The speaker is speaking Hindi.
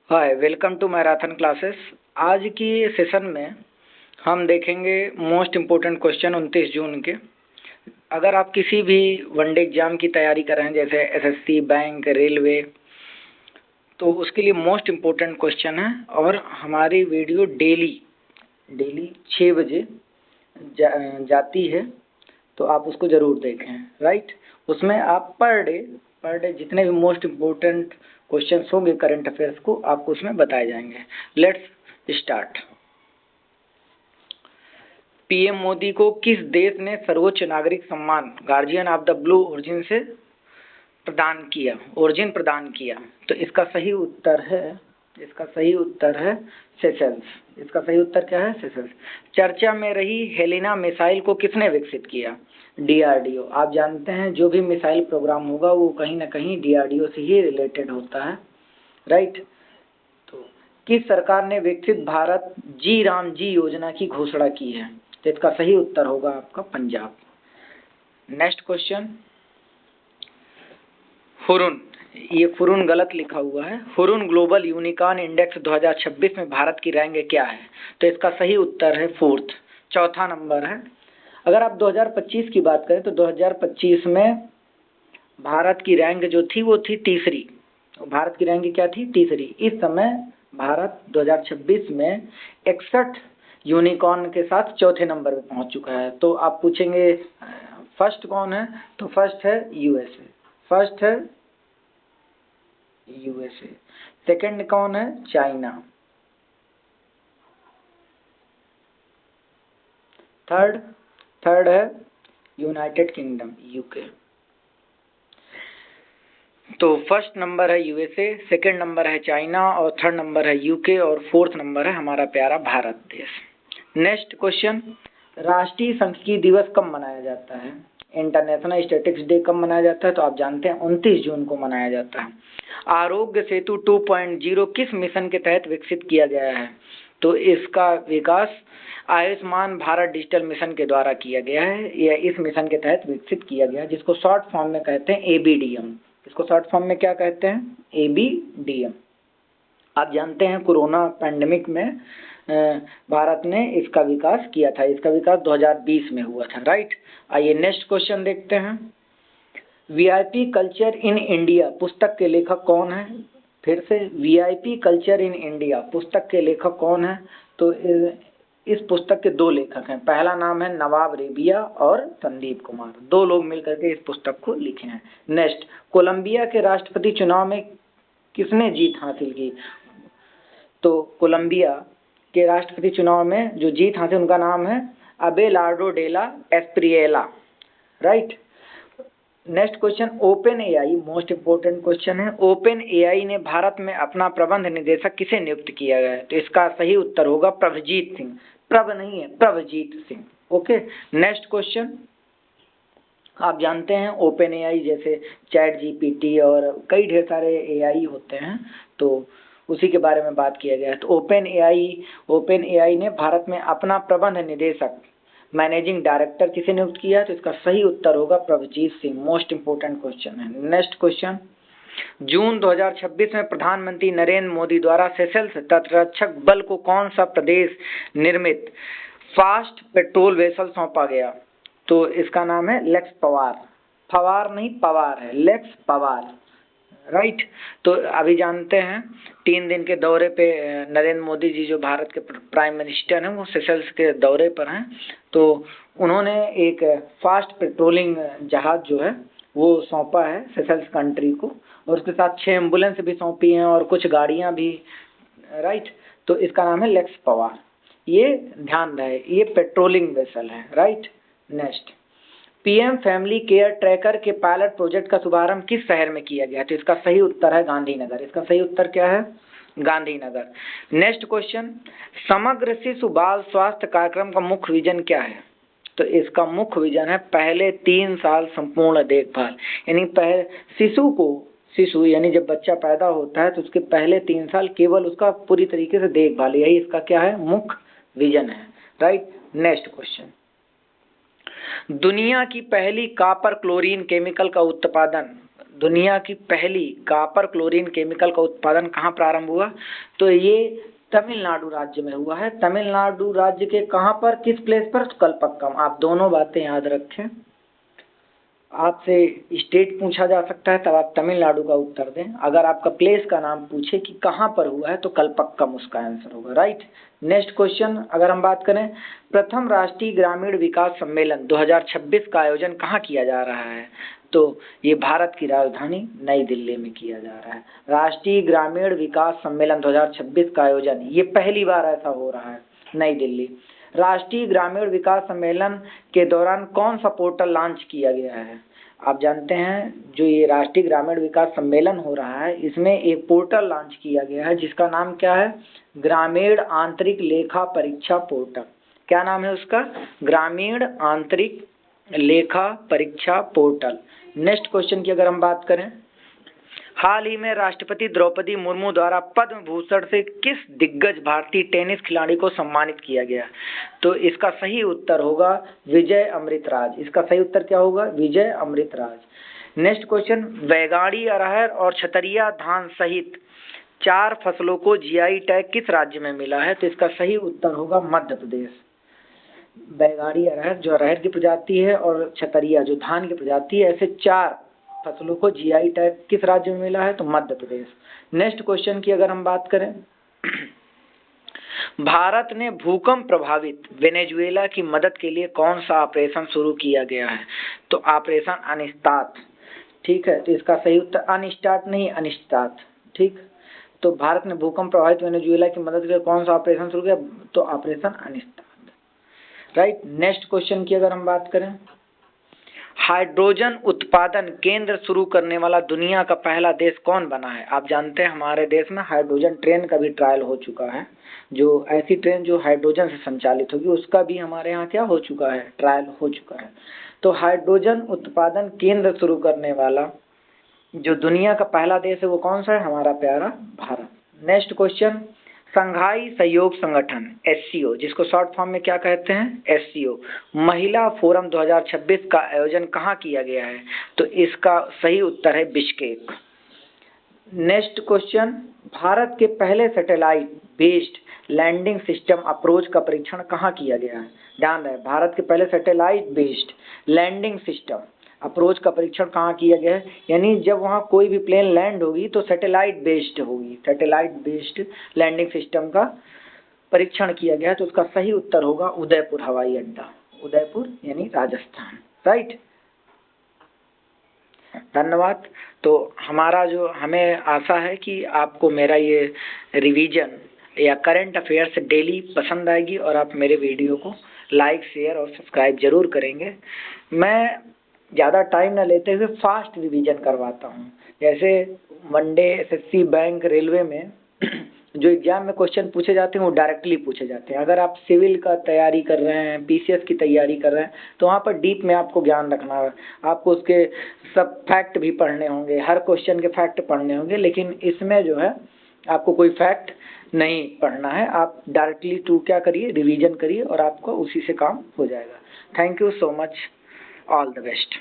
Hi, welcome to marathon classes. आज की सेशन में हम देखेंगे मोस्ट इम्पोर्टेंट क्वेश्चन 29 जून के। अगर आप किसी भी वनडे एग्जाम की तैयारी कर रहे हैं जैसे एसएससी, बैंक, रेलवे, तो उसके लिए मोस्ट इम्पोर्टेंट क्वेश्चन है और हमारी वीडियो डेली 6 बजे जाती है, तो आप उसको ज़रूर देखें। राइट, उसमें आप पर डे जितने भी मोस्ट इम्पोर्टेंट क्वेश्चंस होंगे करंट अफेयर्स को आपको उसमें बताए जाएंगे। Let's start. पीएम मोदी को किस देश ने सर्वोच्च नागरिक सम्मान guardian of the blue origin से प्रदान किया? तो इसका सही उत्तर है सेशल्स। इसका सही उत्तर क्या है? सेशल्स। चर्चा में रही हेलिना मिसाइल को किसने विकसित किया? डीआरडीओ। आप जानते हैं जो भी मिसाइल प्रोग्राम होगा वो कहीं ना कहीं डीआरडीओ से ही रिलेटेड होता है। राइट। तो किस सरकार ने विकसित भारत जी राम जी योजना की घोषणा की है? तो इसका सही उत्तर होगा आपका पंजाब। नेक्स्ट क्वेश्चन, हुरुन, ये फुरुन गलत लिखा हुआ है। हुरुन ग्लोबल यूनिकॉर्न इंडेक्स 2026 में भारत की रैंक क्या है? तो इसका सही उत्तर है फोर्थ, चौथा नंबर है। अगर आप 2025 की बात करें तो 2025 में भारत की रैंक जो थी वो थी तीसरी। भारत की रैंक क्या थी? तीसरी। इस समय भारत 2026 में 61 यूनिकॉर्न के साथ चौथे नंबर पे पहुंच चुका है। तो आप पूछेंगे फर्स्ट कौन है? तो फर्स्ट है यूएसए। सेकंड कौन है? चाइना। थर्ड है यूनाइटेड किंगडम, यूके। तो फर्स्ट नंबर है यूएसए, सेकंड नंबर है चाइना और थर्ड नंबर है यूके और फोर्थ नंबर है हमारा प्यारा भारत देश। नेक्स्ट क्वेश्चन, राष्ट्रीय सांख्यिकी दिवस कब मनाया जाता है? इंटरनेशनल स्टैटिस्टिक्स डे कब मनाया जाता है? तो आप जानते हैं 29 जून को मनाया जाता है। आरोग्य सेतु 2.0 किस मिशन के तहत विकसित किया गया है? तो इसका विकास आयुष्मान भारत डिजिटल मिशन के द्वारा किया गया है। यह इस मिशन के तहत विकसित किया गया है, जिसको शॉर्ट फॉर्म में कहते हैं एबीडीएम। इसको शॉर्ट फॉर्म में क्या कहते हैं? एबीडीएम। आप जानते हैं कोरोना पैंडेमिक में भारत ने इसका विकास किया था। इसका विकास 2020 में हुआ था। राइट। आइए नेक्स्ट क्वेश्चन देखते हैं। वीआईपी कल्चर इन इंडिया पुस्तक के लेखक कौन है? फिर से, वीआईपी कल्चर इन इंडिया पुस्तक के लेखक कौन है? तो इस पुस्तक के दो लेखक हैं। पहला नाम है नवाब रेबिया और संदीप कुमार। दो लोग मिलकर के इस पुस्तक को लिखे हैं। नेक्स्ट, कोलंबिया के राष्ट्रपति चुनाव में किसने जीत हासिल की? तो कोलंबिया के राष्ट्रपति चुनाव में जो जीत हासिल, उनका नाम है Abelardo de la Espriella. Right. Next question, Open AI, most important question है। ओपन एआई ने भारत में अपना प्रबंध निदेशक किसे नियुक्त किया गया है? तो इसका सही उत्तर होगा प्रभजीत सिंह। प्रभ नहीं है, Prabhjeet Singh. Okay. Next question, आप जानते हैं ओपन एआई जैसे चैट जीपीटी और कई ढेर सारे एआई होते हैं, तो उसी के बारे में बात किया गया है। तो ओपन एआई ने भारत में अपना प्रबंध निदेशक, मैनेजिंग डायरेक्टर किसे नियुक्त किया? तो इसका सही उत्तर होगा Prabhjeet Singh. Most important question है। नेक्स्ट क्वेश्चन, जून 2026 में प्रधानमंत्री नरेंद्र मोदी द्वारा सेशल्स तटरक्षक बल को कौन सा प्रदेश निर्मित फास्ट पेट्रोल वेसल सौंपा गया? तो इसका नाम है लेक्स पवार। पवार नहीं, पवार है, लेक्स पवार। राइट। तो अभी जानते हैं 3 दिन के दौरे पे नरेंद्र मोदी जी जो भारत के प्राइम मिनिस्टर हैं वो सेशल्स के दौरे पर हैं। तो उन्होंने एक फास्ट पेट्रोलिंग जहाज जो है वो सौंपा है सेशल्स कंट्री को, और उसके साथ 6 एम्बुलेंस भी सौंपी हैं और कुछ गाड़ियां भी। राइट। तो इसका नाम है लेक्स पवार। ये ध्यान रहे, ये पेट्रोलिंग वेसल है। Right. Next, PM family care tracker के पायलट प्रोजेक्ट का शुभारंभ किस शहर में किया गया? तो इसका सही उत्तर है गांधीनगर। इसका सही उत्तर क्या है? गांधीनगर। नेक्स्ट क्वेश्चन, समग्र शिशु बाल स्वास्थ्य कार्यक्रम का मुख्य विजन क्या है? तो इसका मुख्य विजन है पहले 3 साल संपूर्ण देखभाल। यानी शिशु यानी जब बच्चा पैदा होता है तो उसके पहले 3 साल केवल उसका पूरी तरीके से देखभाल, यही इसका क्या है? मुख्य विजन है। राइट। नेक्स्ट क्वेश्चन, दुनिया की पहली कॉपर क्लोरीन केमिकल का उत्पादन दुनिया की पहली कॉपर क्लोरीन केमिकल का उत्पादन कहाँ प्रारंभ हुआ? तो ये तमिलनाडु राज्य में हुआ है। तमिलनाडु राज्य के कहाँ पर, किस प्लेस पर? कलपक्कम। आप दोनों बातें याद रखें। आपसे स्टेट पूछा जा सकता है तब आप तमिलनाडु का उत्तर दें। अगर आपका प्लेस का नाम पूछे कि कहाँ पर हुआ है तो कलपक्कम उसका आंसर होगा, राइट। नेक्स्ट क्वेश्चन अगर हम बात करें, प्रथम राष्ट्रीय ग्रामीण विकास सम्मेलन 2026 का आयोजन कहाँ किया जा रहा है? तो ये भारत की राजधानी नई दिल्ली में किया जा रहा है। राष्ट्रीय ग्रामीण विकास सम्मेलन 2026 का आयोजन ये पहली बार ऐसा हो रहा है, नई दिल्ली। राष्ट्रीय ग्रामीण विकास सम्मेलन के दौरान कौन सा पोर्टल लॉन्च किया गया है? आप जानते हैं जो ये राष्ट्रीय ग्रामीण विकास सम्मेलन हो रहा है इसमें एक पोर्टल लॉन्च किया गया है जिसका नाम क्या है? ग्रामीण आंतरिक लेखा परीक्षा पोर्टल। क्या नाम है उसका? ग्रामीण आंतरिक लेखा परीक्षा पोर्टल। नेक्स्ट क्वेश्चन की अगर हम बात करें, हाल ही में राष्ट्रपति द्रौपदी मुर्मू द्वारा पद्म भूषण से किस दिग्गज भारतीय टेनिस खिलाड़ी को सम्मानित किया गया? तो इसका सही उत्तर होगा विजय अमृतराज। इसका सही उत्तर क्या होगा? विजय अमृतराज। नेक्स्ट क्वेश्चन, बैगाड़ी अरहर और छतरिया धान सहित 4 फसलों को जीआई टैग किस राज्य में मिला है? तो इसका सही उत्तर होगा मध्य प्रदेश। बैगाड़ी अरहर जो अरहर की प्रजाति है और छतरिया जो धान की प्रजाति है, ऐसे 4 फसलों को जीआई टैग किस राज्य में मिला है? तो मध्य प्रदेश। नेक्स्ट क्वेश्चन की अगर हम बात करें, भारत ने भूकंप प्रभावित वेनेजुएला की मदद के लिए कौन सा ऑपरेशन शुरू किया गया है? तो ऑपरेशन अनिश्चित। ठीक है, तो इसका सही उत्तर अनस्टार्ट नहीं अनिश्चित। ठीक, तो भारत ने भूकंप प्रभावित वेनेजुएला की मदद के लिए कौन सा ऑपरेशन शुरू किया? तो ऑपरेशन अनिश्चित, राइट। नेक्स्ट क्वेश्चन की अगर हम बात करें, हाइड्रोजन उत्पादन केंद्र शुरू करने वाला दुनिया का पहला देश कौन बना है? आप जानते हैं हमारे देश में हाइड्रोजन ट्रेन का भी ट्रायल हो चुका है। जो ऐसी ट्रेन जो हाइड्रोजन से संचालित होगी उसका भी हमारे यहाँ क्या हो चुका है? ट्रायल हो चुका है। तो हाइड्रोजन उत्पादन केंद्र शुरू करने वाला जो दुनिया का पहला देश है वो कौन सा है? हमारा प्यारा भारत। नेक्स्ट क्वेश्चन, संघाई सहयोग संगठन SCO जिसको शॉर्ट फॉर्म में क्या कहते हैं? SCO महिला फोरम 2026 का आयोजन कहाँ किया गया है? तो इसका सही उत्तर है बिश्केक। नेक्स्ट क्वेश्चन, भारत के पहले satellite based landing system approach का परीक्षण कहाँ किया गया है? ध्यान रहे, भारत के पहले satellite based landing system approach का परीक्षण कहाँ किया गया है? यानी जब वहाँ कोई भी प्लेन लैंड होगी तो सैटेलाइट बेस्ड होगी, सैटेलाइट बेस्ड लैंडिंग सिस्टम का परीक्षण किया गया है। तो उसका सही उत्तर होगा उदयपुर हवाई अड्डा, उदयपुर यानी राजस्थान, राइट। धन्यवाद। तो हमारा जो हमें आशा है कि आपको मेरा ये रिवीजन या करंट अफेयर्स डेली पसंद आएगी और आप मेरे वीडियो को लाइक शेयर और सब्सक्राइब जरूर करेंगे। मैं ज़्यादा टाइम न लेते हुए फास्ट रिवीजन करवाता हूँ। जैसे वनडे SSC बैंक रेलवे में जो एग्जाम में क्वेश्चन पूछे जाते हैं वो डायरेक्टली पूछे जाते हैं। अगर आप सिविल का तैयारी कर रहे हैं, PCS की तैयारी कर रहे हैं तो वहाँ पर डीप में आपको ज्ञान रखना है। आपको उसके सब फैक्ट भी पढ़ने होंगे, हर क्वेश्चन के फैक्ट पढ़ने होंगे, लेकिन इसमें जो है आपको कोई फैक्ट नहीं पढ़ना है। आप डायरेक्टली टू क्या करिए, रिवीजन करिए और आपको उसी से काम हो जाएगा। Thank you so much, all the best.